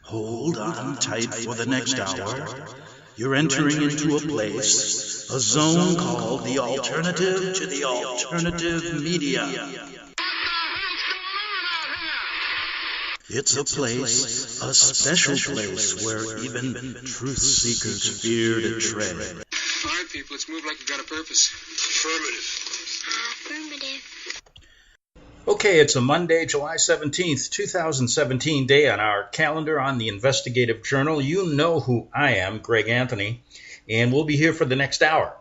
Hold on tight for the next hour. You're entering into a place, a zone called the alternative to the alternative media. It's a place, a special place where even truth seekers fear to tread. All right, people, let's move like we've got a purpose. Affirmative. Okay, it's a Monday, July 17th, 2017 day on our calendar on the Investigative Journal. You know who I am, Greg Anthony, and we'll be here for the next hour.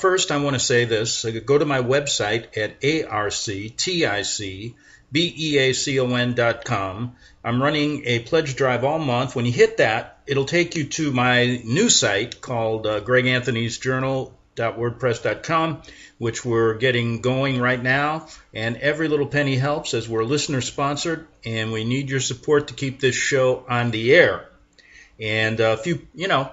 First, I want to say this. Go to my website at arcticbeacon.com. I'm running a pledge drive all month. When you hit that, it'll take you to my new site called greganthonysjournal.wordpress.com, which we're getting going right now, and every little penny helps as we're listener-sponsored, and we need your support to keep this show on the air. And a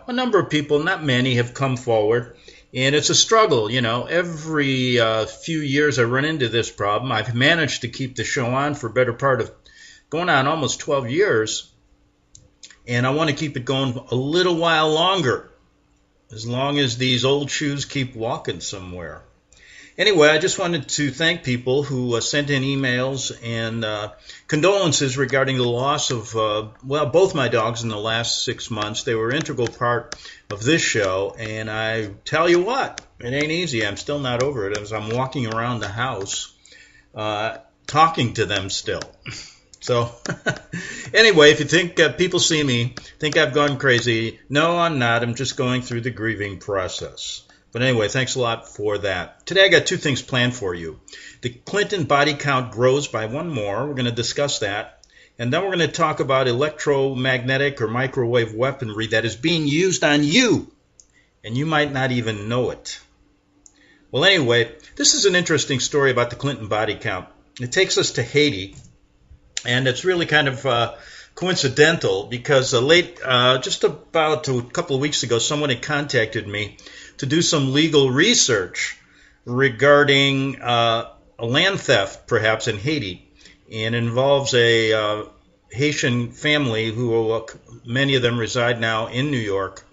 number of people, not many, have come forward, and it's a struggle. Every few years I run into this problem. I've managed to keep the show on for a better part of going on almost 12 years, and I want to keep it going a little while longer, as long as these old shoes keep walking somewhere. Anyway, I just wanted to thank people who sent in emails and condolences regarding the loss of, both my dogs in the last 6 months. They were an integral part of this show, and I tell you what, it ain't easy. I'm still not over it as I'm walking around the house talking to them still. So, anyway, if you think people see me, think I've gone crazy, no, I'm not. I'm just going through the grieving process. But anyway, thanks a lot for that. Today I got two things planned for you. The Clinton body count grows by one more. We're going to discuss that. And then we're going to talk about electromagnetic or microwave weaponry that is being used on you, and you might not even know it. Well, anyway, this is an interesting story about the Clinton body count. It takes us to Haiti, and it's really kind of coincidental because just about a couple of weeks ago, someone had contacted me to do some legal research regarding a land theft, perhaps in Haiti, and involves a Haitian family who many of them reside now in New York,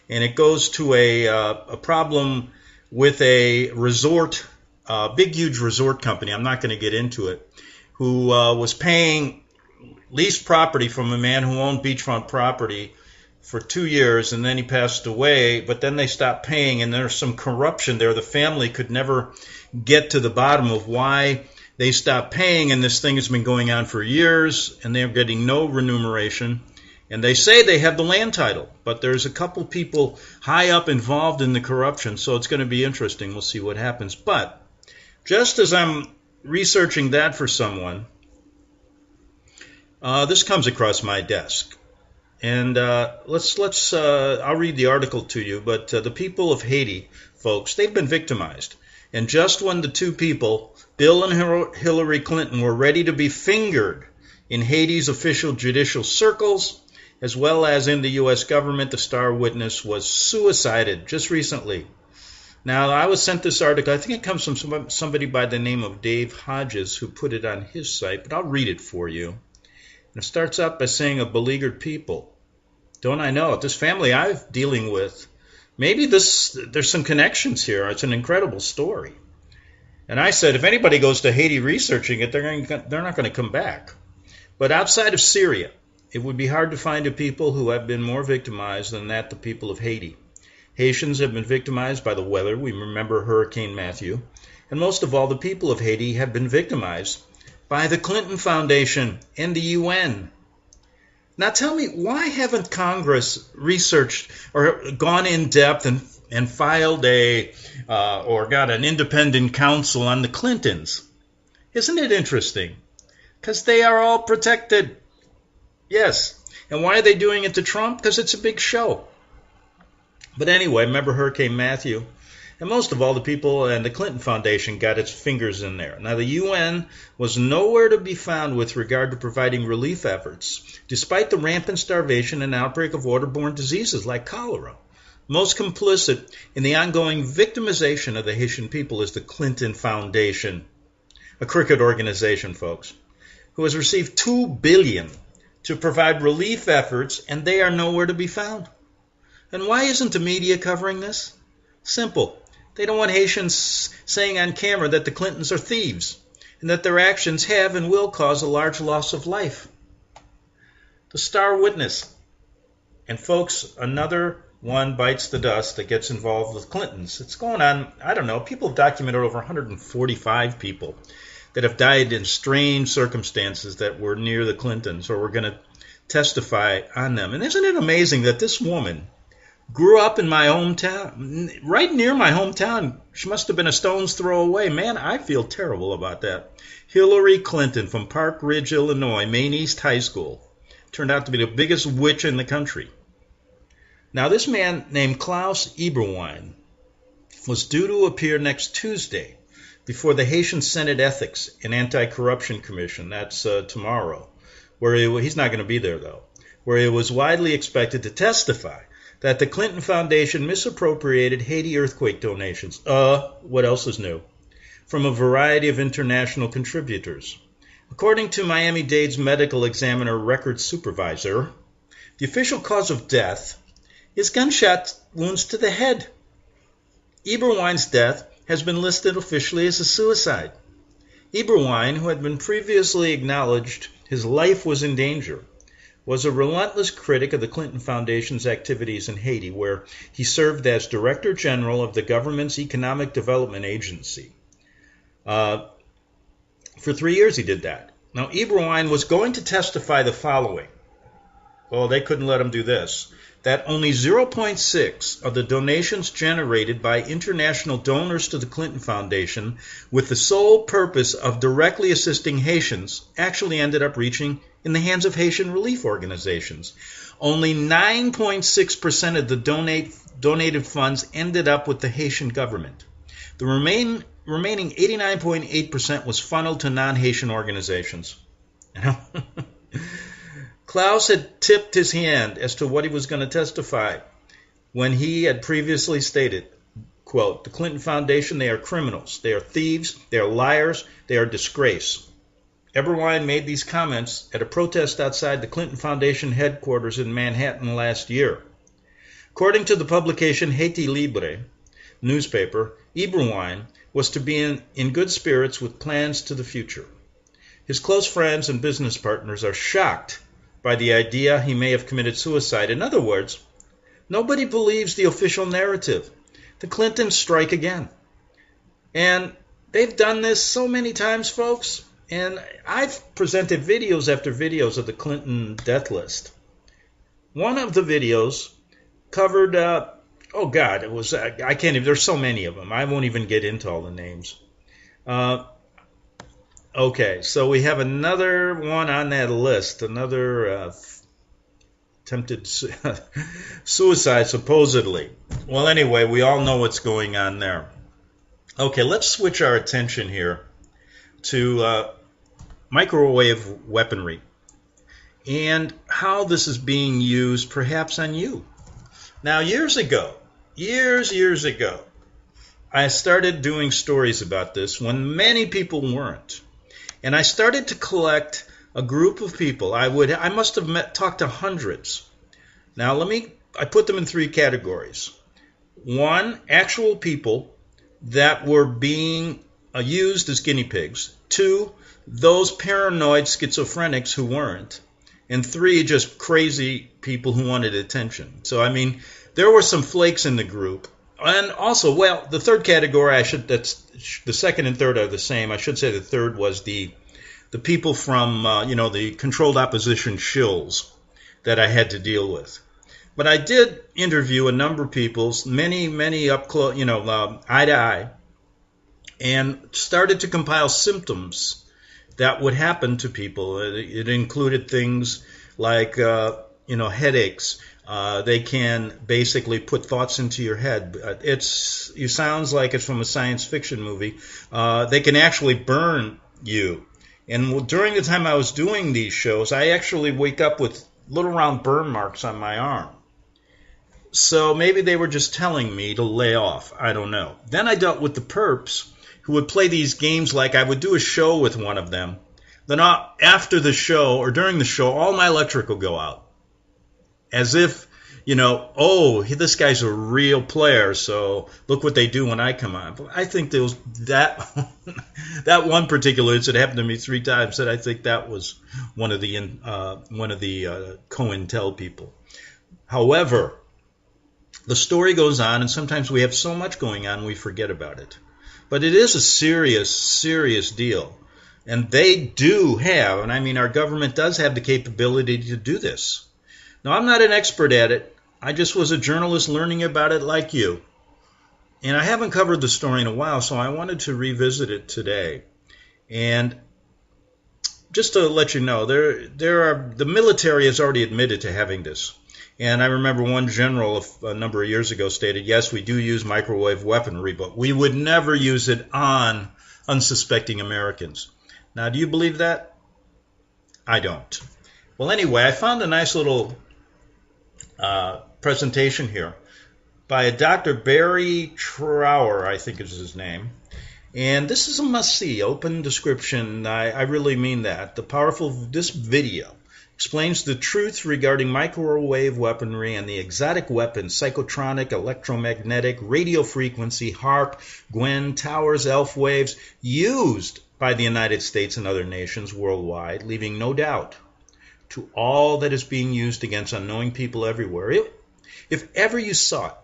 and it goes to a problem with a resort, big huge resort company. I'm not going to get into it, who was paying leased property from a man who owned beachfront property for 2 years, and then he passed away, but then they stopped paying, and there's some corruption there. The family could never get to the bottom of why they stopped paying, and this thing has been going on for years, and they're getting no remuneration. And they say they have the land title, but there's a couple people high up involved in the corruption, so it's going to be interesting. We'll see what happens. But just as I'm researching that for someone, this comes across my desk. And I'll read the article to you, but the people of Haiti, folks, they've been victimized. And just when the two people, Bill and Hillary Clinton, were ready to be fingered in Haiti's official judicial circles, as well as in the U.S. government, the star witness was suicided just recently. Now, I was sent this article. I think it comes from somebody by the name of Dave Hodges, who put it on his site, but I'll read it for you. And it starts out by saying, a beleaguered people. Don't I know it? This family I'm dealing with, maybe there's some connections here. It's an incredible story. And I said, if anybody goes to Haiti researching it, they're not going to come back. But outside of Syria, it would be hard to find a people who have been more victimized than the people of Haiti. Haitians have been victimized by the weather. We remember Hurricane Matthew. And most of all, the people of Haiti have been victimized by the Clinton Foundation and the UN. Now tell me, why haven't Congress researched or gone in depth and filed or got an independent counsel on the Clintons? Isn't it interesting? Because they are all protected. Yes. And why are they doing it to Trump? Because it's a big show. But anyway, remember Hurricane Matthew? And most of all, the people and the Clinton Foundation got its fingers in there. Now, the UN was nowhere to be found with regard to providing relief efforts, despite the rampant starvation and outbreak of waterborne diseases like cholera. Most complicit in the ongoing victimization of the Haitian people is the Clinton Foundation, a crooked organization, folks, who has received $2 billion to provide relief efforts, and they are nowhere to be found. And why isn't the media covering this? Simple. They don't want Haitians saying on camera that the Clintons are thieves and that their actions have and will cause a large loss of life. The star witness. And folks, another one bites the dust that gets involved with Clintons. It's going on, I don't know, people have documented over 145 people that have died in strange circumstances that were near the Clintons or were going to testify on them. And isn't it amazing that this woman grew up in my hometown, right near my hometown? She must have been a stone's throw away. Man, I feel terrible about that. Hillary Clinton from Park Ridge, Illinois, Maine East High School, turned out to be the biggest witch in the country. Now, this man named Klaus Eberwein was due to appear next Tuesday before the Haitian Senate Ethics and Anti-Corruption Commission. That's tomorrow. He's not going to be there, though. Where he was widely expected to testify that the Clinton Foundation misappropriated Haiti earthquake donations. What else is new? From a variety of international contributors. According to Miami-Dade's medical examiner record supervisor, the official cause of death is gunshot wounds to the head. Eberwein's death has been listed officially as a suicide. Eberwein, who had been previously acknowledged his life was in danger, was a relentless critic of the Clinton Foundation's activities in Haiti, where he served as Director General of the government's Economic Development Agency. For 3 years he did that. Now, Eberwein was going to testify the following. Well, they couldn't let him do this. That only 0.6 of the donations generated by international donors to the Clinton Foundation with the sole purpose of directly assisting Haitians actually ended up reaching in the hands of Haitian relief organizations. Only 9.6% of the donated funds ended up with the Haitian government. The remaining 89.8% was funneled to non-Haitian organizations. Klaus had tipped his hand as to what he was going to testify when he had previously stated, quote, the Clinton Foundation, they are criminals, they are thieves, they are liars, they are disgrace. Eberwein made these comments at a protest outside the Clinton Foundation headquarters in Manhattan last year. According to the publication Haiti Libre newspaper, Eberwein was to be in good spirits with plans to the future. His close friends and business partners are shocked by the idea he may have committed suicide. In other words, nobody believes the official narrative. The Clintons strike again. And they've done this so many times, folks. And I've presented videos after videos of the Clinton death list. One of the videos covered, it was, I can't even, there's so many of them. I won't even get into all the names. Okay, so we have another one on that list, another attempted suicide, supposedly. Well, anyway, we all know what's going on there. Okay, let's switch our attention here to microwave weaponry and how this is being used perhaps on you. Now, years ago, I started doing stories about this when many people weren't. And I started to collect a group of people. I must have talked to hundreds. Now, I put them in three categories. One, actual people that were being used as guinea pigs. Two, those paranoid schizophrenics who weren't. And three, just crazy people who wanted attention. So, there were some flakes in the group. And also, the third category, that's the second and third are the same. I should say the third was the people from, the controlled opposition shills that I had to deal with. But I did interview a number of people, many up close, eye to eye, and started to compile symptoms that would happen to people. It included things like, headaches. They can basically put thoughts into your head. It sounds like it's from a science fiction movie. They can actually burn you. And during the time I was doing these shows, I actually wake up with little round burn marks on my arm. So maybe they were just telling me to lay off. I don't know. Then I dealt with the perps who would play these games like I would do a show with one of them. then after the show or during the show, all my electric will go out. As if, oh, this guy's a real player, so look what they do when I come on. I think that one particular incident happened to me 3 times, and I think that was one of the COINTEL people. However, the story goes on, and sometimes we have so much going on we forget about it. But it is a serious, serious deal. And they do have, and I mean our government does have the capability to do this. Now, I'm not an expert at it. I just was a journalist learning about it like you. And I haven't covered the story in a while, so I wanted to revisit it today. And just to let you know, the military has already admitted to having this. And I remember one general a number of years ago stated, yes, we do use microwave weaponry, but we would never use it on unsuspecting Americans. Now, do you believe that? I don't. Well, anyway, I found a nice little presentation here by a Dr. Barry Trower, I think is his name. And this is a must-see, open description. I really mean that. This video explains the truth regarding microwave weaponry and the exotic weapons, psychotronic, electromagnetic, radio frequency, HAARP, Gwen, towers, elf waves, used by the United States and other nations worldwide, leaving no doubt to all that is being used against unknowing people everywhere. If ever you saw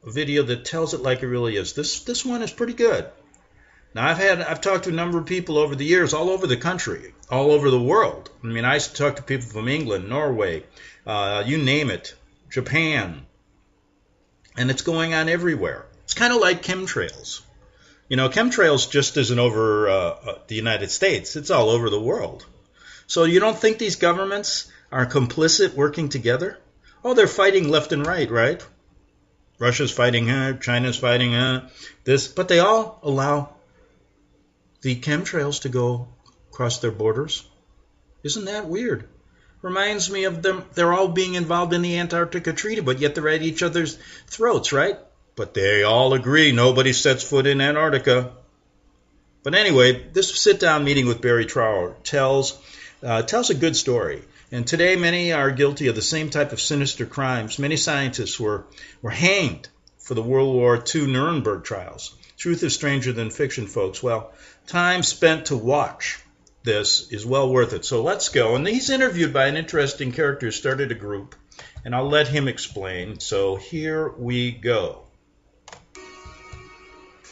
a video that tells it like it really is, this one is pretty good. Now, I've talked to a number of people over the years, all over the country, all over the world. I mean, I used to talk to people from England, Norway, you name it, Japan, and it's going on everywhere. It's kind of like chemtrails. Chemtrails just isn't over the United States. It's all over the world. So you don't think these governments are complicit working together? Oh, they're fighting left and right? Russia's fighting China's fighting this, but they all allow the chemtrails to go across their borders. Isn't that weird? Reminds me of them. They're all being involved in the Antarctica Treaty, but yet they're at each other's throats, right? But they all agree nobody sets foot in Antarctica. But anyway, this sit-down meeting with Barry Trower tells a good story. And today many are guilty of the same type of sinister crimes. Many scientists were hanged for the World War II Nuremberg trials. Truth is stranger than fiction, folks. Well, time spent to watch this is well worth it. So let's go. And he's interviewed by an interesting character who started a group, and I'll let him explain. So here we go.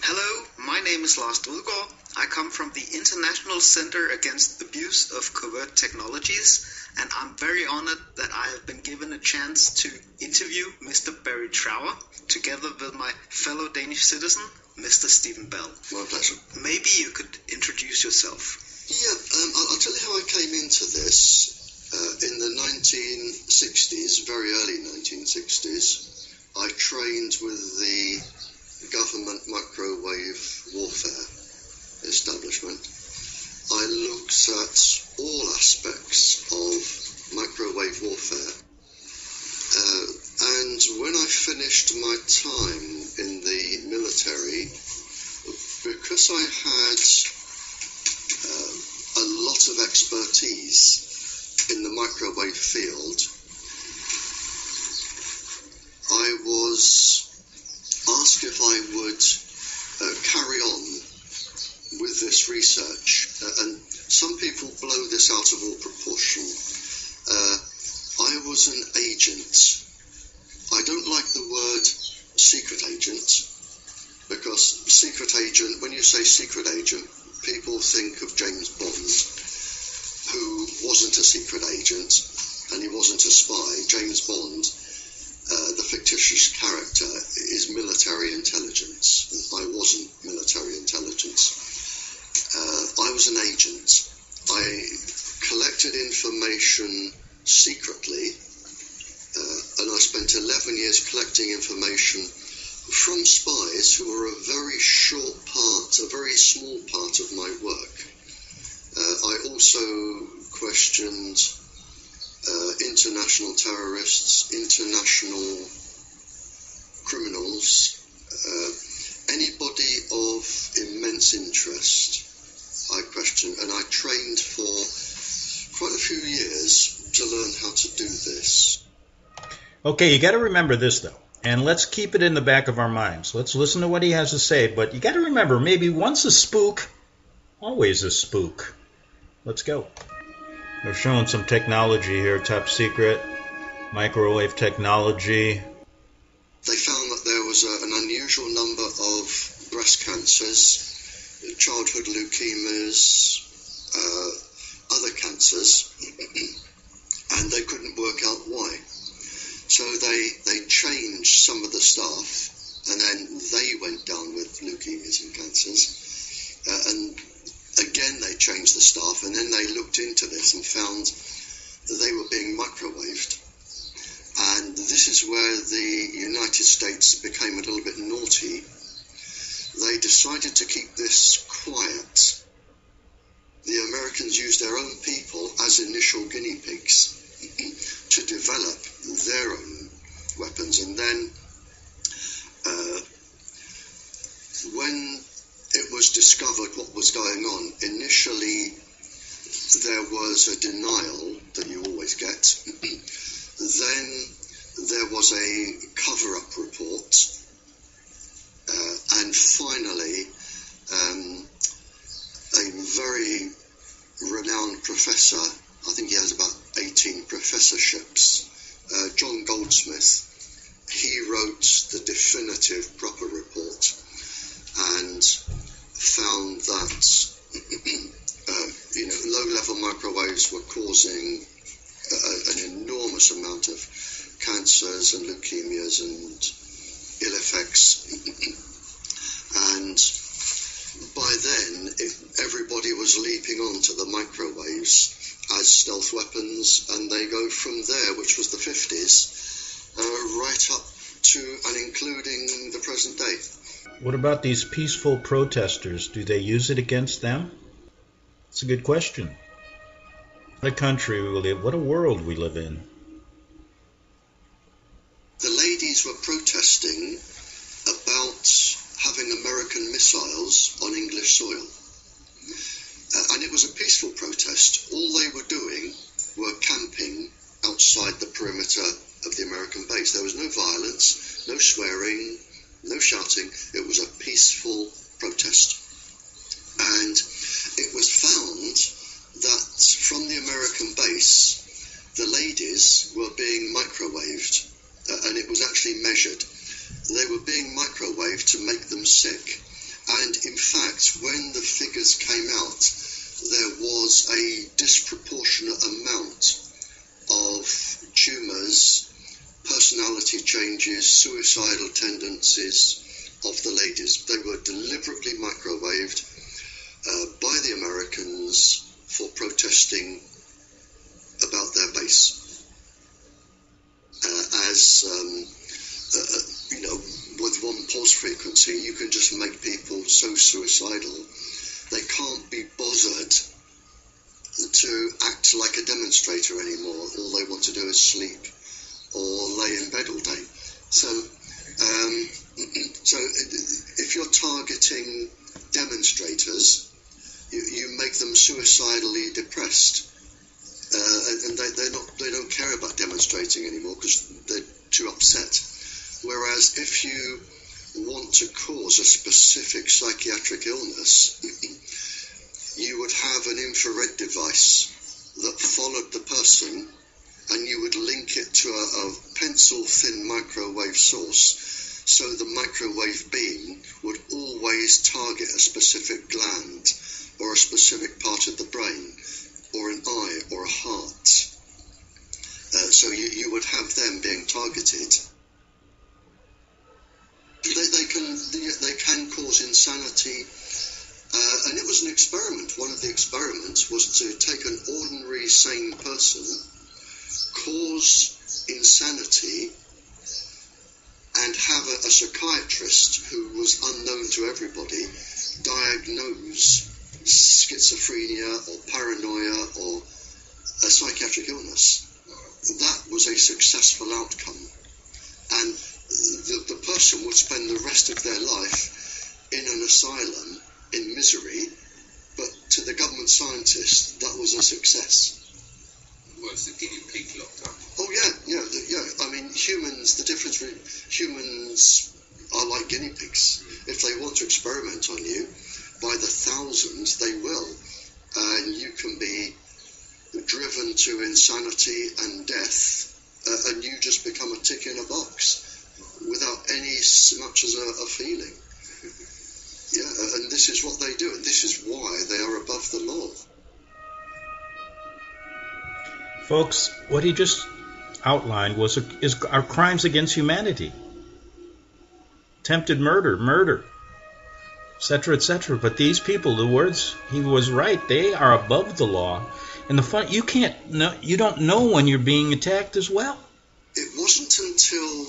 Hello, my name is Lars Dudgaard. I come from the International Center Against the Abuse of Covert Technologies, and I'm very honored that I have been given a chance to interview Mr. Barry Trower, together with my fellow Danish citizen, Mr. Stephen Bell. My pleasure. Maybe you could introduce yourself. Yeah, I'll tell you how I came into this. In the 1960s, very early 1960s, I trained with the government microwave warfare establishment. I looked at all aspects of microwave warfare. And when I finished my time in the military, because I had a lot of expertise in the microwave field, I was asked if I would carry on with this research, and some people blow this out of all proportion. I was an agent. I don't like the word secret agent, because secret agent, when you say secret agent, people think of James Bond, who wasn't a secret agent, and he wasn't a spy. James Bond, the fictitious character, is military intelligence. I wasn't military intelligence. I was an agent. I collected information secretly, and I spent 11 years collecting information from spies who were a very small part of my work. I also questioned international terrorists, international criminals, anybody of immense interest I question, and I trained for quite a few years to learn how to do this. Okay, you got to remember this, though, and let's keep it in the back of our minds. Let's listen to what he has to say, but you got to remember, maybe once a spook, always a spook. Let's go. They're showing some technology here, top secret, microwave technology. They found that there was an unusual number of breast cancers, childhood leukemias, other cancers, and they couldn't work out why. So they changed some of the staff, and then they went down with leukemias and cancers. And again, they changed the staff, and then they looked into this and found that they were being microwaved. And this is where the United States became a little bit naughty. They decided to keep this quiet. The Americans used their own people as initial guinea pigs to develop their own weapons. And then when it was discovered what was going on, initially there was a denial that you always get. Then there was a cover-up report. And finally, a very renowned professor, I think he has about 18 professorships, John Goldsmith, he wrote the definitive proper report and found that low-level microwaves were causing an enormous amount of cancers and leukemias and ill effects. And by then, everybody was leaping onto the microwaves as stealth weapons, and they go from there, which was the 50s, right up to and including the present day. What about these peaceful protesters? Do they use it against them? It's a good question. What a country we live, what a world we live in. The ladies were protesting about having American missiles on English soil. And it was a peaceful protest. All they were doing were camping outside the perimeter of the American base. There was no violence, no swearing, no shouting. It was a peaceful protest. And it was found that from the American base, the ladies were being microwaved, and it was actually measured. They were being microwaved to make them sick. And in fact, when the figures came out, there was a disproportionate amount of tumours, personality changes, suicidal tendencies of the ladies. They were deliberately microwaved by the Americans for protesting about their base. With one pulse frequency, you can just make people so suicidal they can't be bothered to act like a demonstrator anymore. All they want to do is sleep or lay in bed all day. So if you're targeting demonstrators, you make them suicidally depressed, and they don't care about demonstrating anymore because they're too upset. Whereas if you want to cause a specific psychiatric illness, you would have an infrared device that followed the person, and you would link it to a pencil-thin microwave source, so the microwave beam would always target a specific gland or a specific part of the brain or an eye or a heart. So you would have them being targeted. They can cause insanity, and it was an experiment. One of the experiments was to take an ordinary sane person, cause insanity, and have a psychiatrist who was unknown to everybody diagnose schizophrenia or paranoia or a psychiatric illness. That was a successful outcome, and the person would spend the rest of their life in an asylum in misery, but to the government scientists, that was a success. Well, it's the guinea pig locked up. Oh, yeah. I mean, humans, the difference between humans are like guinea pigs. If they want to experiment on you, by the thousands, they will. And you can be driven to insanity and death, and you just become a tick in a box without any so much as a feeling. Yeah, and this is what they do, and this is why they are above the law. Folks, what he just outlined are crimes against humanity. Attempted murder, etc. But these people, the words, he was right, they are above the law. And the fun, you don't know when you're being attacked as well. It wasn't until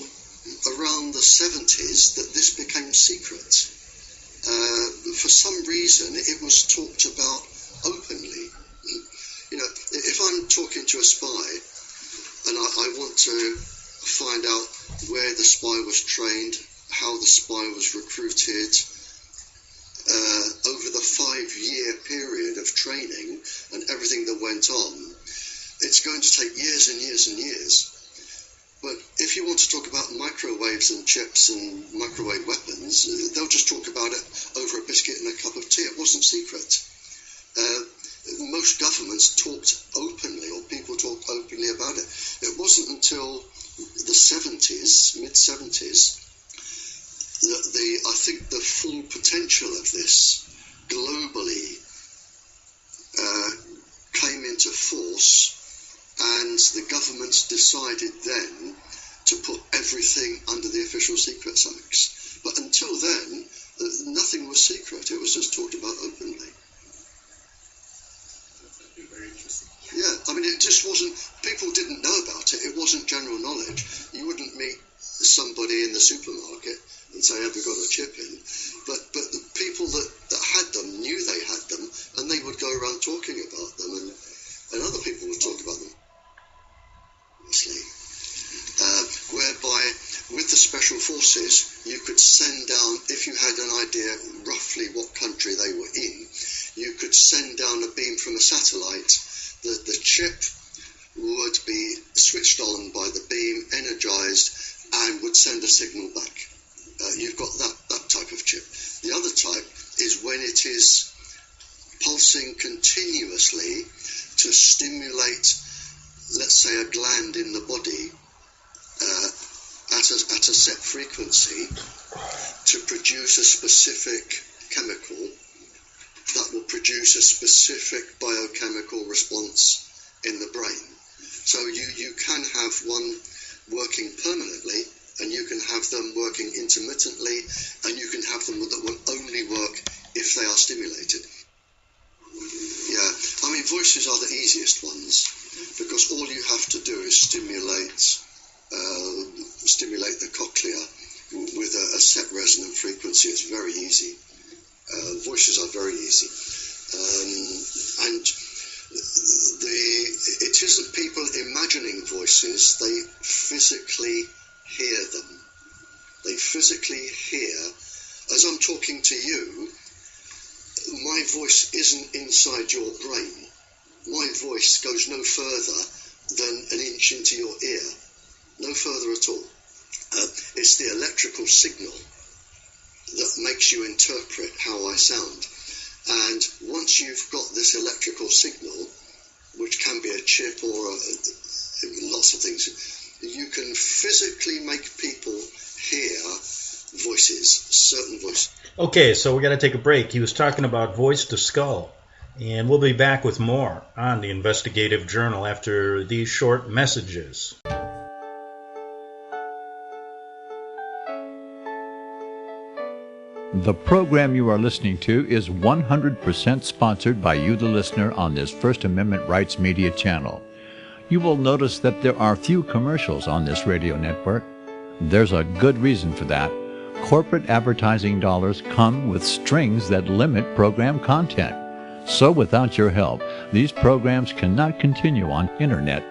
around the 70s that this became secret. For some reason, it was talked about openly. You know, if I'm talking to a spy and I want to find out where the spy was trained, how the spy was recruited, over the 5-year period of training and everything that went on, it's going to take years and years and years. But if you want to talk about microwaves and chips and microwave weapons, they'll just talk about it over a biscuit and a cup of tea. It wasn't secret. Most governments talked openly, or people talked openly about it. It wasn't until the 70s, mid-70s, that I think the full potential of this globally came into force, and the governments decided then to put everything under the Official Secrets Acts. But until then, nothing was secret. It was just talked about openly. Very interesting. Yeah, I mean, it just wasn't, people didn't know about it. It wasn't general knowledge. You wouldn't meet somebody in the supermarket and say, have you got a chip in? But the people that had them knew they had them, and they would go around talking about them, and other people would talk about them. Whereby, with the special forces, you could send down, if you had an idea roughly what country they were in, you could send down a beam from a satellite. The chip would be switched on by the beam, energized, and would send a signal back. You've got that type of chip. The other type is when it is pulsing continuously to stimulate, let's say, a gland in the body at a set frequency to produce a specific chemical that will produce a specific biochemical response in the brain. So you can have one working permanently, and you can have them working intermittently, and you can have them that will only work if they are stimulated. Yeah, I mean, voices are the easiest ones, because all you have to do is stimulate the cochlea with a set resonant frequency. It's very easy. Voices are very easy. And it isn't people imagining voices, they physically hear them. They physically hear, as I'm talking to you, my voice isn't inside your brain. My voice goes no further than an inch into your ear. No further at all. It's the electrical signal that makes you interpret how I sound. And once you've got this electrical signal, which can be a chip or lots of things, you can physically make people hear voices, certain voices. Okay, so we got to take a break. He was talking about voice to skull. And we'll be back with more on the Investigative Journal after these short messages. The program you are listening to is 100% sponsored by you, the listener, on this First Amendment Rights Media channel. You will notice that there are few commercials on this radio network. There's a good reason for that. Corporate advertising dollars come with strings that limit program content. So without your help, these programs cannot continue on internet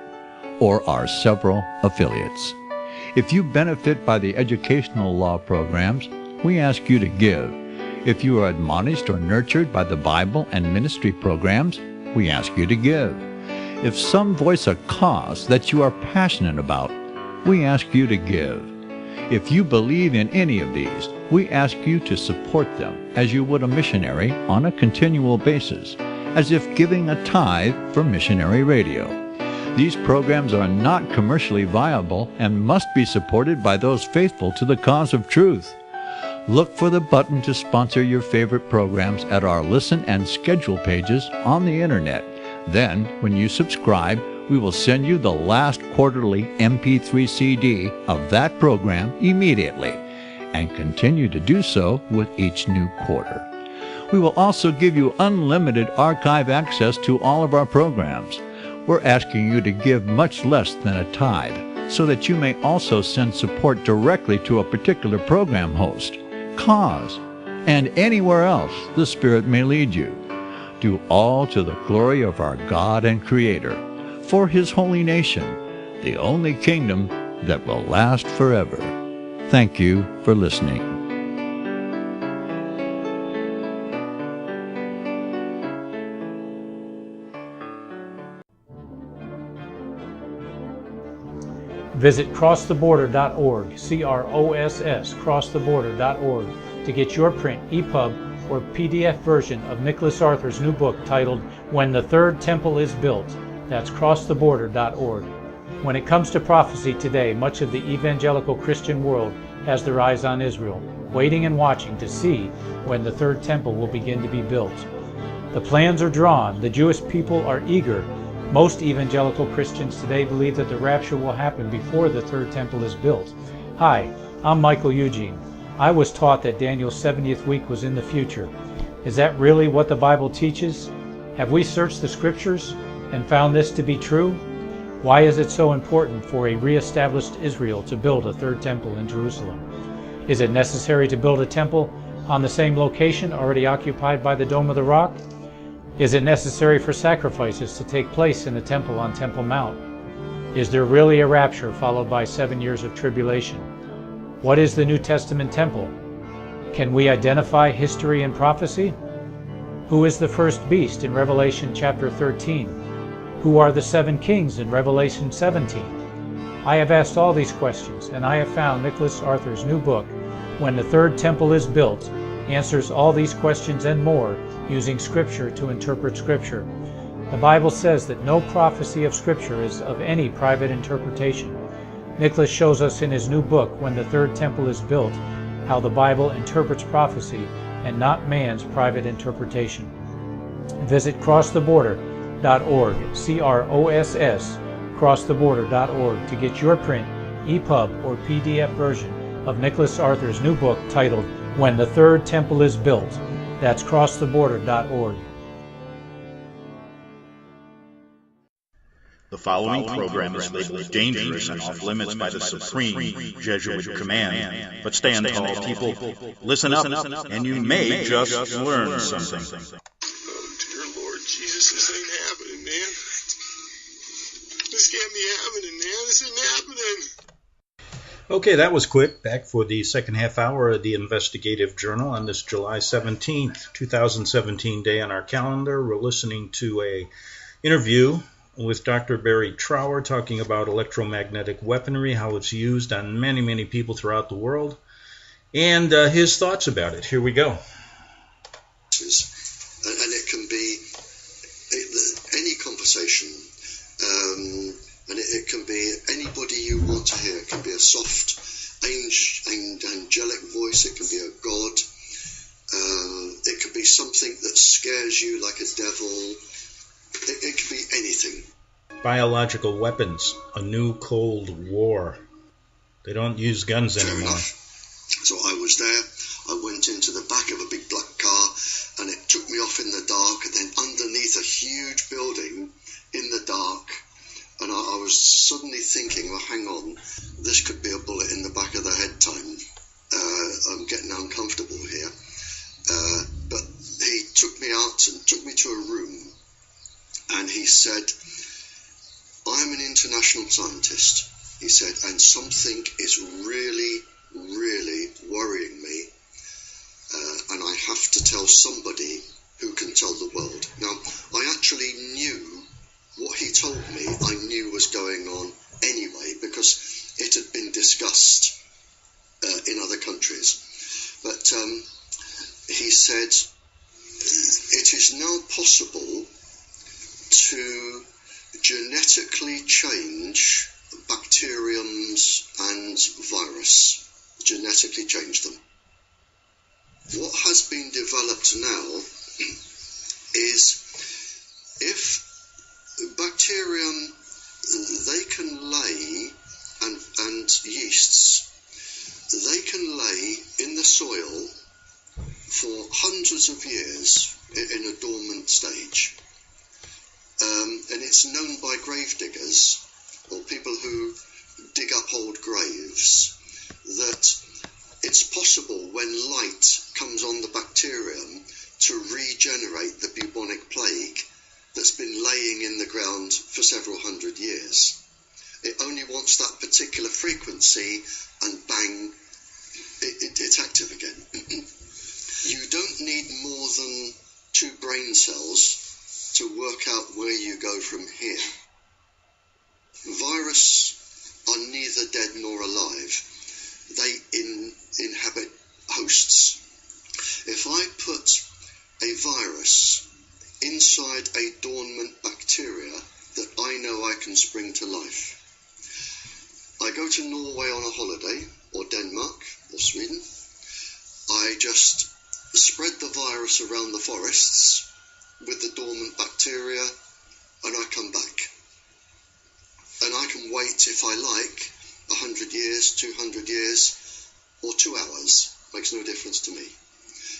or our several affiliates. If you benefit by the educational law programs, we ask you to give. If you are admonished or nurtured by the Bible and ministry programs, we ask you to give. If some voice a cause that you are passionate about, we ask you to give. If you believe in any of these, we ask you to support them as you would a missionary on a continual basis, as if giving a tithe for missionary radio. These programs are not commercially viable and must be supported by those faithful to the cause of truth. Look for the button to sponsor your favorite programs at our listen and schedule pages on the internet. Then, when you subscribe, we will send you the last quarterly MP3 CD of that program immediately, and continue to do so with each new quarter. We will also give you unlimited archive access to all of our programs. We're asking you to give much less than a tithe, so that you may also send support directly to a particular program host, cause, and anywhere else the Spirit may lead you. Do all to the glory of our God and Creator, for His holy nation, the only kingdom that will last forever. Thank you for listening. Visit crosstheborder.org, C-R-O-S-S, crosstheborder.org, to get your print, EPUB, or PDF version of Nicholas Arthur's new book titled When the Third Temple is Built. That's crosstheborder.org. When it comes to prophecy today, much of the evangelical Christian world has their eyes on Israel, waiting and watching to see when the third temple will begin to be built. The plans are drawn, the Jewish people are eager. Most evangelical Christians today believe that the rapture will happen before the third temple is built. Hi, I'm Michael Eugene. I was taught that Daniel's 70th week was in the future. Is that really what the Bible teaches? Have we searched the scriptures and found this to be true? Why is it so important for a re-established Israel to build a third temple in Jerusalem? Is it necessary to build a temple on the same location already occupied by the Dome of the Rock? Is it necessary for sacrifices to take place in the temple on Temple Mount? Is there really a rapture followed by 7 years of tribulation? What is the New Testament temple? Can we identify history and prophecy? Who is the first beast in Revelation chapter 13? Who are the 7 kings in Revelation 17? I have asked all these questions, and I have found Nicholas Arthur's new book, When the Third Temple is Built, answers all these questions and more using Scripture to interpret Scripture. The Bible says that no prophecy of Scripture is of any private interpretation. Nicholas shows us in his new book, When the Third Temple is Built, how the Bible interprets prophecy and not man's private interpretation. Visit crosstheborder.org, C-R-O-S-S, crosstheborder.org, to get your print, EPUB, or PDF version of Nicholas Arthur's new book titled When the Third Temple is Built. That's crosstheborder.org. The following program is labeled dangerous and off limits by the supreme Jesuit command. But stand tall, people. Listen up, and you may just learn something. Oh, dear Lord Jesus, this ain't happening, man. This can't be happening, man. This isn't happening. Okay, that was quick. Back for the second half hour of the Investigative Journal on this July 17th, 2017 day on our calendar. We're listening to a interview with Dr. Barry Trower talking about electromagnetic weaponry, how it's used on many, many people throughout the world, and his thoughts about it. Here we go. And it can be any conversation, and it can be anybody you want to hear. It can be a soft, angelic voice. It can be a god. It can be something that scares you like a devil. It can be anything. Biological weapons, a new Cold War. They don't use guns anymore. So I was there. I went into the back of a big black car, and it took me off in the dark, and then underneath a huge building in the dark. And I was suddenly thinking, well, hang on, this could be a bullet in the back of the head time. I'm getting uncomfortable here. But he took me out and took me to a room, and he said, I'm an international scientist, he said, and something is really, really worrying me, and I have to tell somebody who can tell the world. Now, I actually knew what he told me, I knew was going on anyway, because it had been discussed in other countries. But he said, it is now possible to genetically change bacteriums and virus, genetically change them. What has been developed now is if bacterium, they can lay, and yeasts, they can lay in the soil for hundreds of years in a dormant stage. And it's known by grave diggers, or people who dig up old graves, that it's possible when light comes on the bacterium to regenerate the bubonic plague that's been laying in the ground for several hundred years. It only wants that particular frequency, and bang, it's active again. You don't need more than 2 brain cells to work out where you go from here. Viruses are neither dead nor alive. They inhabit hosts. If I put a virus inside a dormant bacteria that I know I can spring to life, I go to Norway on a holiday, or Denmark, or Sweden. I just spread the virus around the forests with the dormant bacteria, and I come back. And I can wait, if I like, 100 years, 200 years, or 2 hours. Makes no difference to me.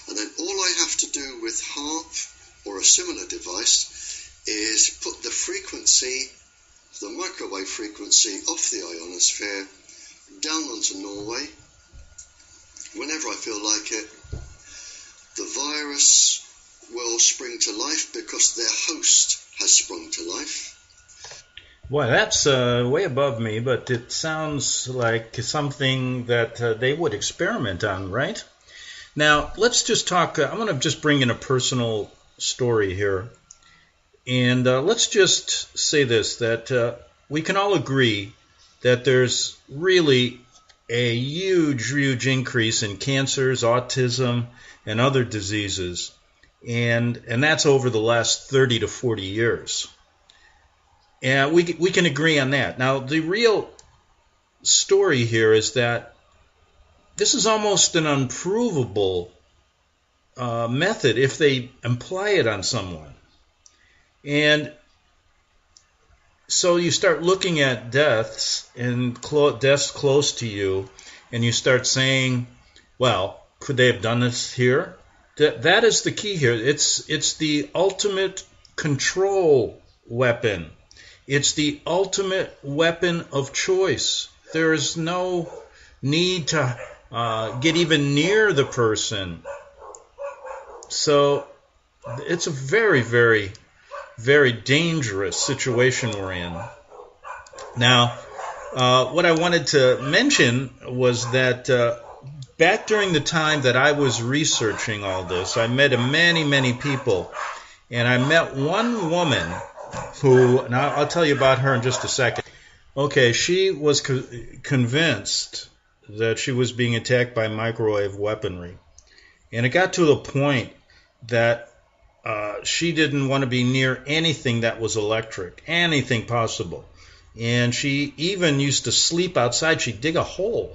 And then all I have to do with HAARP or a similar device is put the frequency, the microwave frequency, off the ionosphere down onto Norway. Whenever I feel like it, the virus will spring to life because their host has sprung to life. Boy, that's way above me, but it sounds like something that they would experiment on, right? Now, let's just talk, I'm going to just bring in a personal story here. And let's just say this, that we can all agree that there's really a huge increase in cancers, autism, and other diseases. And that's over the last 30 to 40 years. And we can agree on that. Now, the real story here is that this is almost an unprovable method if they imply it on someone. And so you start looking at deaths and deaths close to you, and you start saying, well, could they have done this here? That is the key here. It's the ultimate control weapon. It's the ultimate weapon of choice. There is no need to get even near the person. So it's a very, very, very dangerous situation we're in. Now, what I wanted to mention was that back during the time that I was researching all this, I met many people, and I met one woman who, and I'll tell you about her in just a second. Okay, she was convinced that she was being attacked by microwave weaponry. And it got to the point that she didn't want to be near anything that was electric, anything possible. And she even used to sleep outside. She'd dig a hole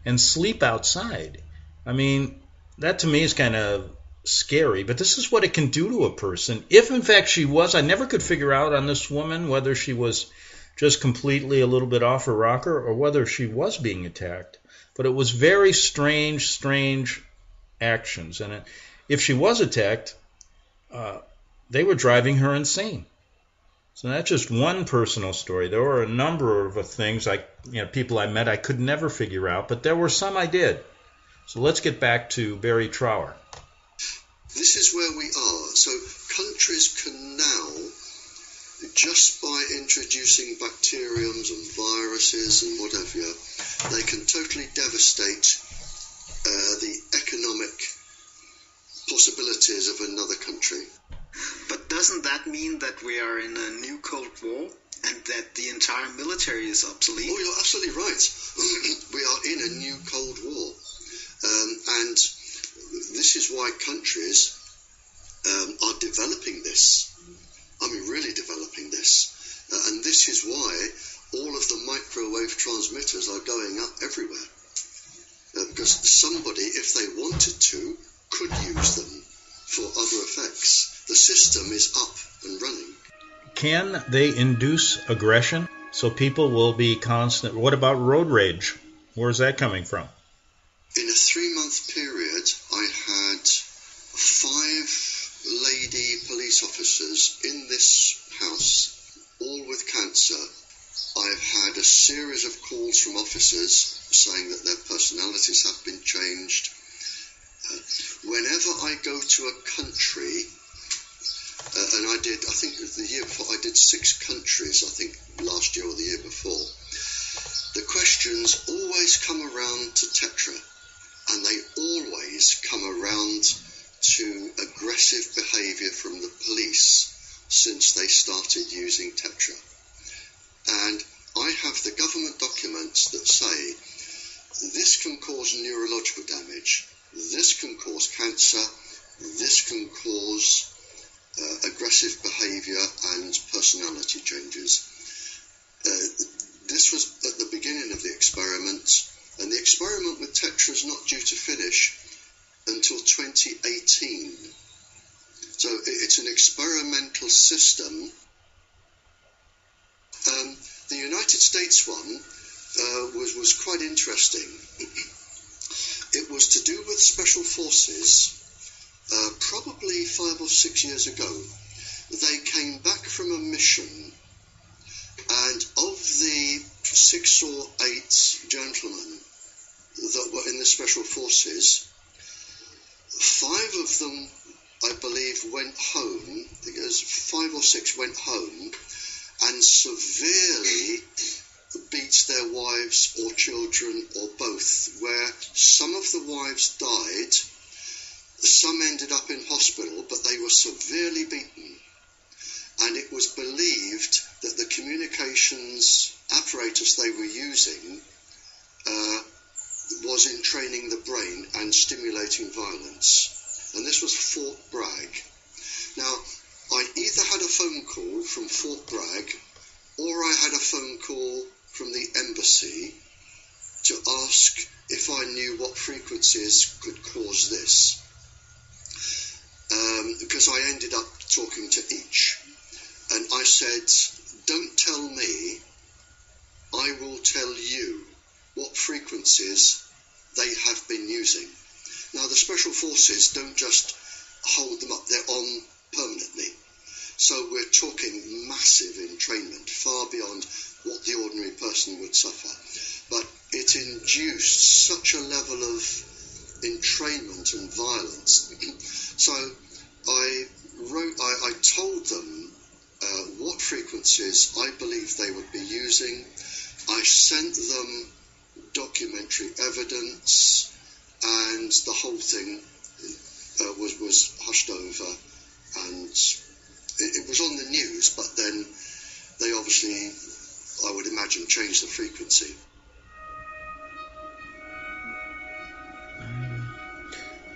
and sleep outside. I mean, that to me is kind of scary, but this is what it can do to a person. If in fact she was, I never could figure out on this woman whether she was just completely a little bit off her rocker or whether she was being attacked. But it was very strange actions. And if she was attacked, they were driving her insane. So that's just one personal story. There were a number of things, people I met I could never figure out, but there were some I did. So let's get back to Barry Trower. This is where we are. So countries can now, just by introducing bacteriums and viruses and whatever, they can totally devastate the economic possibilities of another country. But doesn't that mean that we are in a new Cold War and that the entire military is obsolete? Oh, you're absolutely right. We are in a new Cold War. And this is why countries are developing this. I mean, really developing this. And this is why all of the microwave transmitters are going up everywhere. Because somebody, if they wanted to, could use them for other effects. The system is up and running. Can they induce aggression so people will be constant? What about road rage? Where's that coming from? In a 3-month period, I had 5 lady police officers in this house, all with cancer. I've had a series of calls from officers saying that their personalities have been changed. Whenever I go to a country, and I think the year before, I did 6 countries, I think last year or the year before, the questions always come around to Tetra, and they always come around to aggressive behaviour from the police since they started using Tetra. And I have the government documents that say this can cause neurological damage, this can cause cancer, this can cause aggressive behaviour and personality changes. This was at the beginning of the experiment, and the experiment with Tetra is not due to finish until 2018. So it's an experimental system. The United States one was quite interesting. It was to do with special forces. Probably 5 or 6 years ago, they came back from a mission, and of the 6 or 8 gentlemen that were in the special forces, 5 of them, I believe, went home. I think it was 5 or 6 went home and severely beat their wives or children or both, where some of the wives died, some ended up in hospital, but they were severely beaten. And it was believed that the communications apparatus they were using was in training the brain and stimulating violence. And this was Fort Bragg. Now, I either had a phone call from Fort Bragg or I had a phone call from the embassy to ask if I knew what frequencies could cause this. Because I ended up talking to each. And I said, don't tell me, I will tell you what frequencies they have been using. Now, the special forces don't just hold them up, they're on permanently. So we're talking massive entrainment, far beyond what the ordinary person would suffer. But it induced such a level of entrainment and violence. So I told them what frequencies I believed they would be using. I sent them documentary evidence, and the whole thing was hushed over, and it was on the news, but then they obviously, I would imagine, changed the frequency.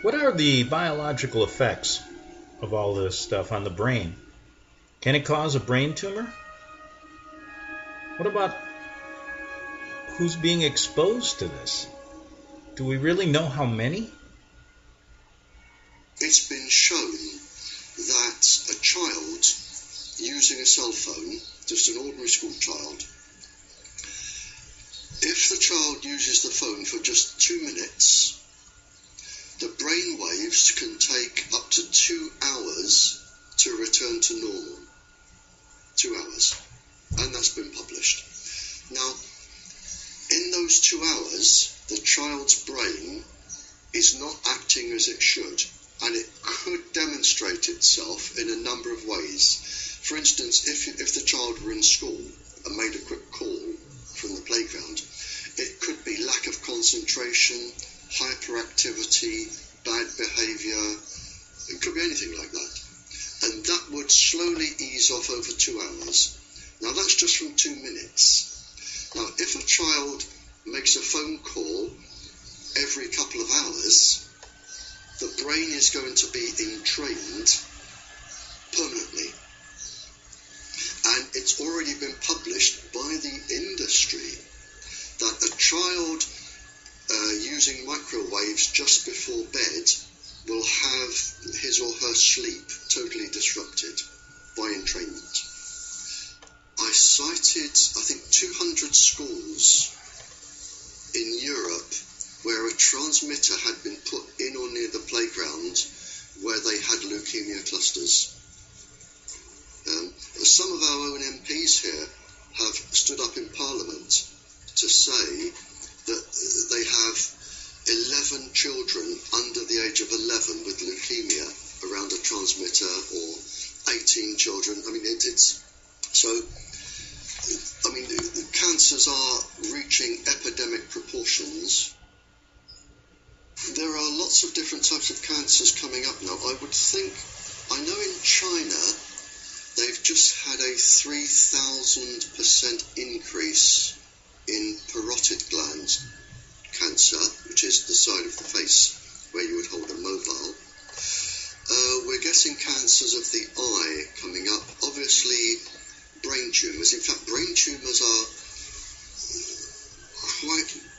What are the biological effects of all this stuff on the brain? Can it cause a brain tumor? What about who's being exposed to this? Do we really know how many? It's been shown that a child using a cell phone, just an ordinary school child, if the child uses the phone for just 2 minutes, the brain waves can take up to 2 hours to return to normal. 2 hours. And that's been published. Now, in those 2 hours, the child's brain is not acting as it should, and it could demonstrate itself in a number of ways. For instance, if the child were in school and made a quick call from the playground, it could be lack of concentration, hyperactivity, bad behaviour, It could be anything like that. And that would slowly ease off over 2 hours. Now that's just from 2 minutes. Now if a child makes a phone call every couple of hours, the brain is going to be entrained permanently. And it's already been published by the industry that a child using microwaves just before bed will have his or her sleep totally disrupted by entrainment. I cited, I think, 200 schools in Europe where a transmitter had been put in or near the playground where they had leukemia clusters. Some of our own MPs here have stood up in Parliament to say that they have 11 children under the age of 11 with leukemia around a transmitter, or 18 children. I mean, the cancers are reaching epidemic proportions. There are lots of different types of cancers coming up now. I know in China, they've just had a 3,000% increase in parotid gland cancer, which is the side of the face where you would hold a mobile. We're getting cancers of the eye coming up. Obviously, brain tumours. In fact, brain tumours are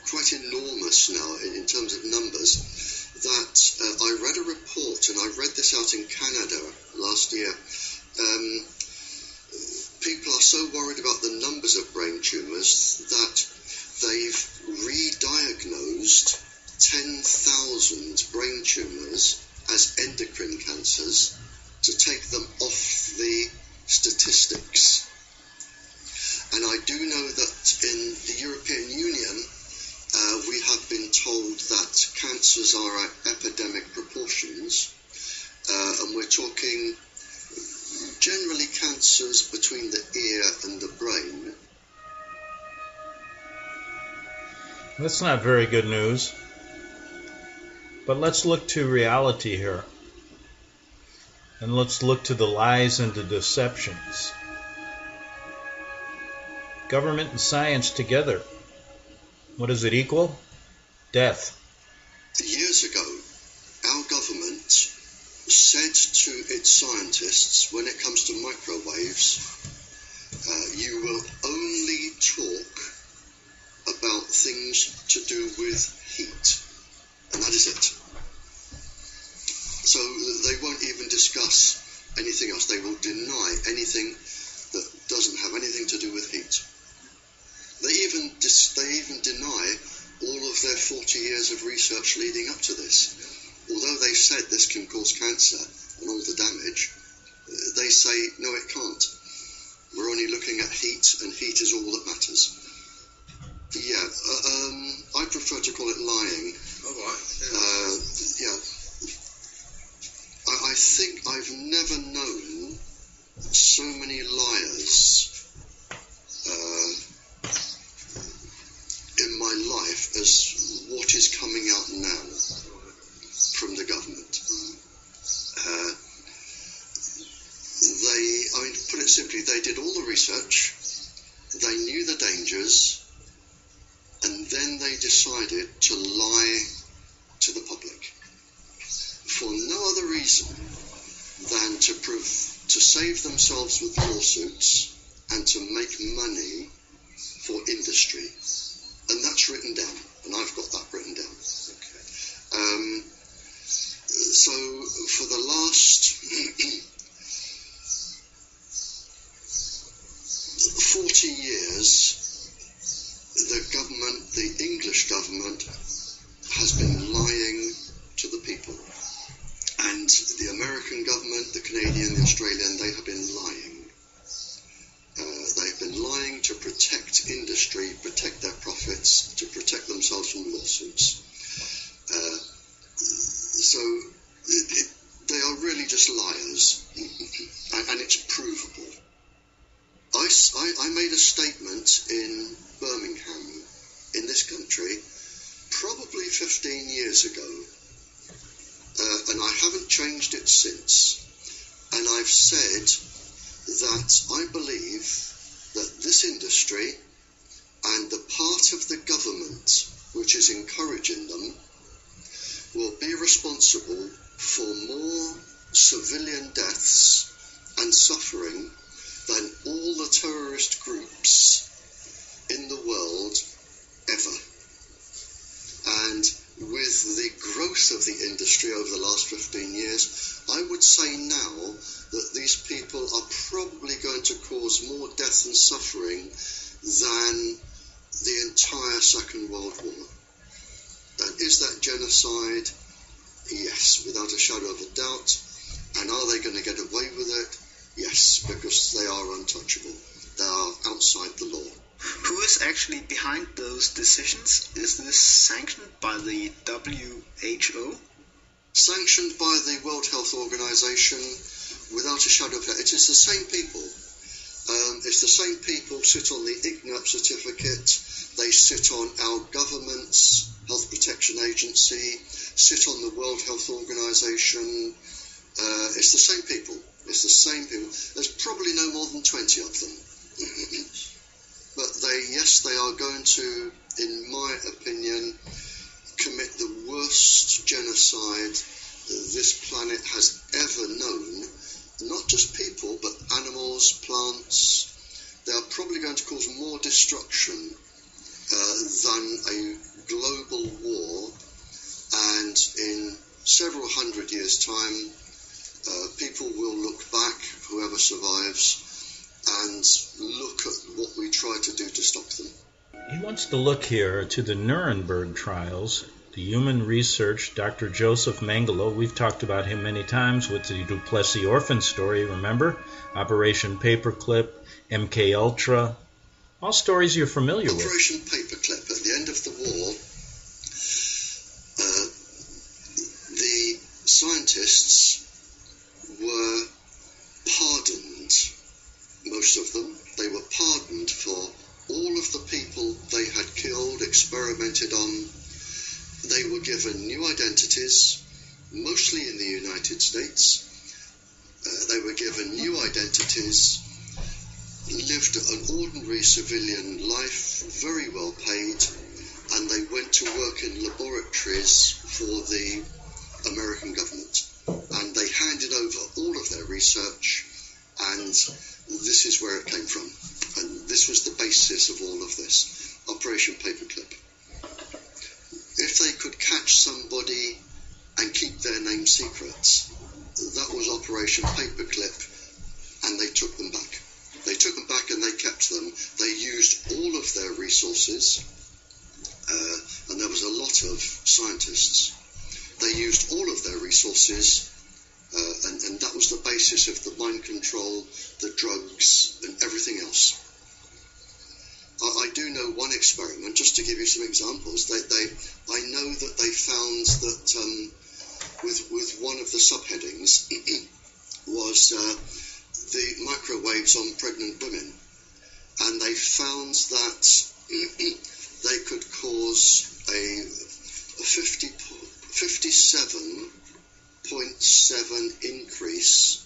quite enormous now in terms of numbers. That I read a report, and I read this out in Canada last year. People are so worried about the numbers of brain tumours that they've re-diagnosed 10,000 brain tumours as endocrine cancers to take them off the statistics. And I do know that in the European Union, we have been told that cancers are at epidemic proportions, and we're talking generally cancers between the ear and the brain. That's not very good news. But let's look to reality here. And let's look to the lies and the deceptions. Government and science together. What does it equal? Death. Years ago, our government said to its scientists, when it comes to microwaves, you will only talk about things to do with heat. And that is it. So they won't even discuss anything else. They will deny anything that doesn't have anything to do with heat. They even deny all of their 40 years of research leading up to this. Although they've said this can cause cancer and all the damage, they say, no, it can't. We're only looking at heat, and heat is all that matters. Yeah, I prefer to call it lying. Oh, right. Yeah. I think I've never known so many liars in my life as what is coming out now from the government. To put it simply, they did all the research, they knew the dangers, and then they decided to lie to the public for no other reason than to save themselves with lawsuits and to make money for industry. And that's written down, and I've got that written down. Okay. So for the last 40 years, the English government has been lying to the people. And the American government, the Canadian, the Australian, they have been lying. They've been lying to protect industry, protect their profits, to protect themselves from lawsuits. So they are really just liars, and it's provable. I made a statement in Birmingham, in this country, probably 15 years ago, and I haven't changed it since. And I've said that I believe that this industry and the part of the government which is encouraging them will be responsible for more civilian deaths and suffering than all the terrorist groups in the world ever. And with the growth of the industry over the last 15 years, I would say now that these people are probably going to cause more death and suffering than the entire Second World War. And is that genocide? Yes, without a shadow of a doubt. And are they going to get away with it? Yes, because they are untouchable. They are outside the law. Who is actually behind those decisions? Is this sanctioned by the WHO? Sanctioned by the World Health Organization, without a shadow of a doubt. It is the same people. It's the same people sit on the IGNAP certificate. They sit on our government's Health Protection Agency, sit on the World Health Organization. It's the same people. It's the same people. There's probably no more than 20 of them. But they are going to, in my opinion, commit the worst genocide this planet has ever known. Not just people, but animals, plants. They are probably going to cause more destruction than a global war. And in several hundred years' time, people will look back, whoever survives, and look at what we tried to do to stop them. He wants to look here to the Nuremberg trials, the human research, Dr. Joseph Mengele. We've talked about him many times with the Duplessis orphan story, remember? Operation Paperclip, MK Ultra, all stories you're familiar with. Operation Paperclip, at the end of the war, the scientists were pardoned, most of them. They were pardoned for all of the people they had killed, experimented on. They were given new identities, mostly in the United States. They were given new identities, lived an ordinary civilian life, very well paid, and they went to work in laboratories for the American government. And they handed over all of their research, and this is where it came from. And this was the basis of all of this, Operation Paperclip. If they could catch somebody and keep their name secret, that was Operation Paperclip, and they took them back. They took them back and they kept them. They used all of their resources, and there was a lot of scientists. They used all of their resources, and that was the basis of the mind control, the drugs, and everything else. I do know one experiment, just to give you some examples. I know that they found that with one of the subheadings was the microwaves on pregnant women, and they found that they could cause a 57.7 increase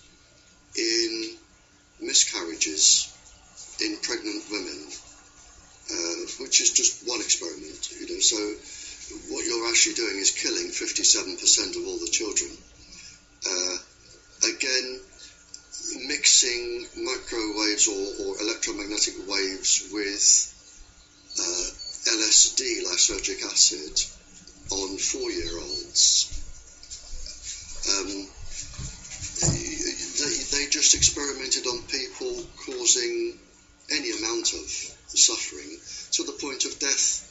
in miscarriages in pregnant women, which is just one experiment, you know. So what you're actually doing is killing 57% of all the children. Again, mixing microwaves or electromagnetic waves with LSD, lysergic acid, on 4-year-olds. They just experimented on people, causing any amount of suffering to the point of death.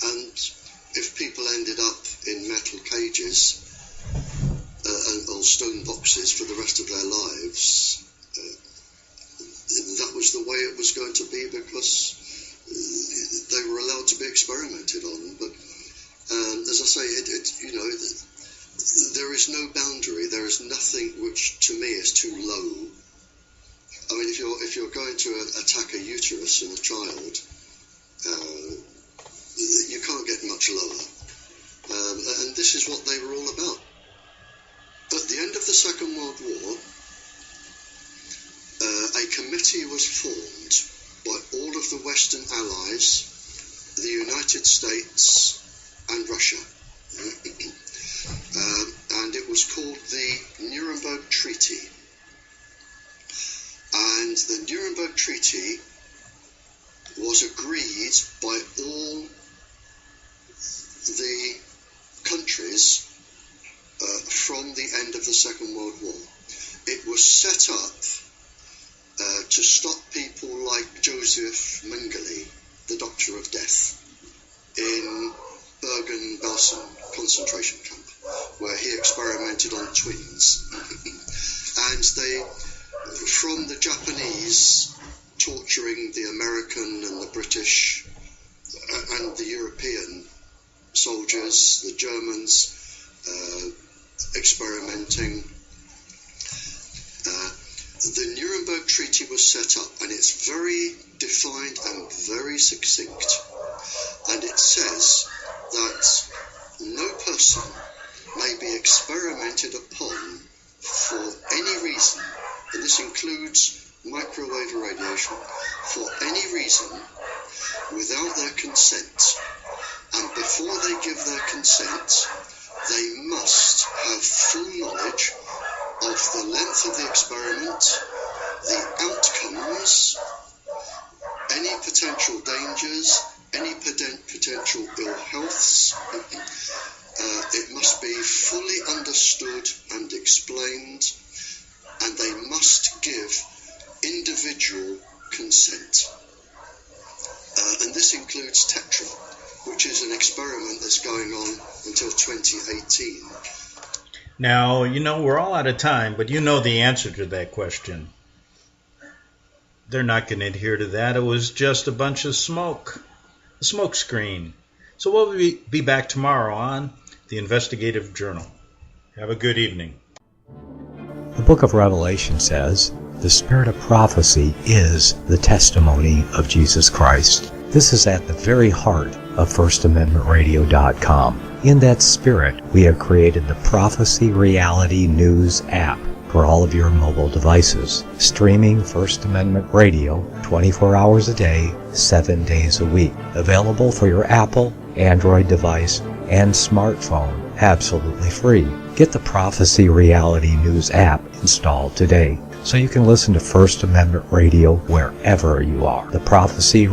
And if people ended up in metal cages or stone boxes for the rest of their lives, that was the way it was going to be, because they were allowed to be experimented on. But as I say, there is no boundary. There is nothing which, to me, is too low. I mean, if you're going to attack a uterus in a child, you can't get much lower. And this is what they were all about. the Second World War, a committee was formed by all of the Western Allies, the United States and Russia. And it was called the Nuremberg Treaty. And the Nuremberg Treaty was agreed by all the countries from the end of the Second World War. It was set up to stop people like Joseph Mengele, the Doctor of Death, in Bergen-Belsen concentration camp, where he experimented on twins. And they, from the Japanese torturing the American and the British and the European soldiers, the Germans experimenting, the Nuremberg Treaty was set up, and it's very defined and very succinct. And it says that no person may be experimented upon for any reason, and this includes microwave radiation, for any reason without their consent. And before they give their consent, they must have full knowledge of the length of the experiment, the outcomes, any potential dangers, any potential ill healths. It must be fully understood and explained, and they must give individual consent. And this includes Tetra, which is an experiment that's going on until 2018. Now, we're all out of time, but you know the answer to that question. They're not going to adhere to that. It was just a bunch of smoke, a smoke screen. So we'll be back tomorrow on the Investigative Journal. Have a good evening. The book of Revelation says, the spirit of prophecy is the testimony of Jesus Christ. This is at the very heart of FirstAmendmentRadio.com. In that spirit, we have created the Prophecy Reality News app for all of your mobile devices, streaming First Amendment Radio 24 hours a day, 7 days a week. Available for your Apple, Android device, and smartphone, absolutely free. Get the Prophecy Reality News app installed today so you can listen to First Amendment Radio wherever you are. The Prophecy.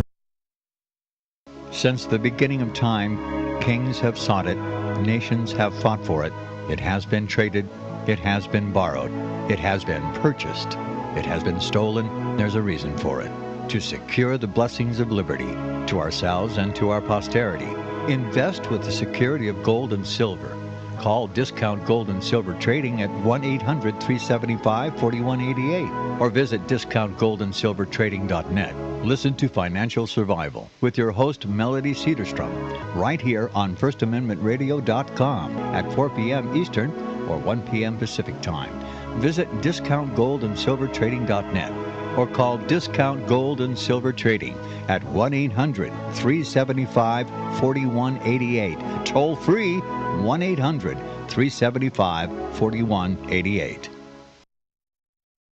Since the beginning of time, kings have sought it, nations have fought for it. It has been traded, it has been borrowed, it has been purchased, it has been stolen. There's a reason for it. To secure the blessings of liberty to ourselves and to our posterity. Invest with the security of gold and silver. Call Discount Gold and Silver Trading at 1-800-375-4188 or visit discountgoldandsilvertrading.net. Listen to Financial Survival with your host Melody Cedarstrom right here on FirstAmendmentRadio.com at 4 p.m. Eastern or 1 p.m. Pacific Time. Visit discountgoldandsilvertrading.net or call Discount Gold and Silver Trading at 1-800-375-4188. Toll free 1-800-375-4188.